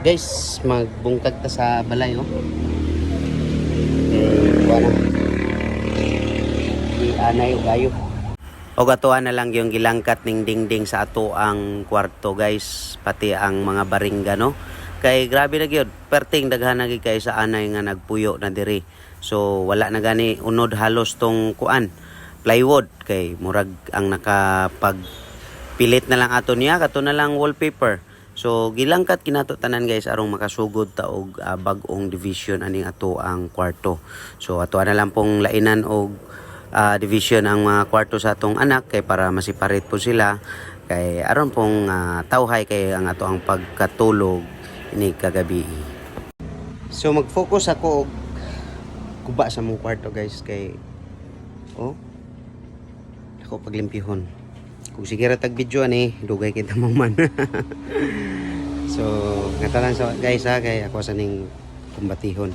guys, magbungkag ta sa balay oh. Wala. Anay o gayo. O gatuan na lang yung gilangkat ning dingding sa ato ang kwarto guys, pati ang mga baringga no. Kay grabe na gyud, perting daghan na gyud kay sa anay nga nagpuyo na diri. So wala na gani unod halos tong kuan plywood kay murag ang nakapagpilit na lang ato niya kato na lang wallpaper. So gilangkat kinato tanan guys arong makasugod ta og bag-ong division aning ato ang kwarto. So ato na lang pong lainan og division ang mga kwarto sa atong anak kay para masiparit po sila kay aron pong tawhay kay ang ato ang pagkatulog ini kagabi. So mag-focus ako og kuba sa mong kwarto guys kay ako paglimpihon. Kung sige ra tag video ani dugay kita mo man. So ngata lang so guys kay ako sa ning kumbatihon.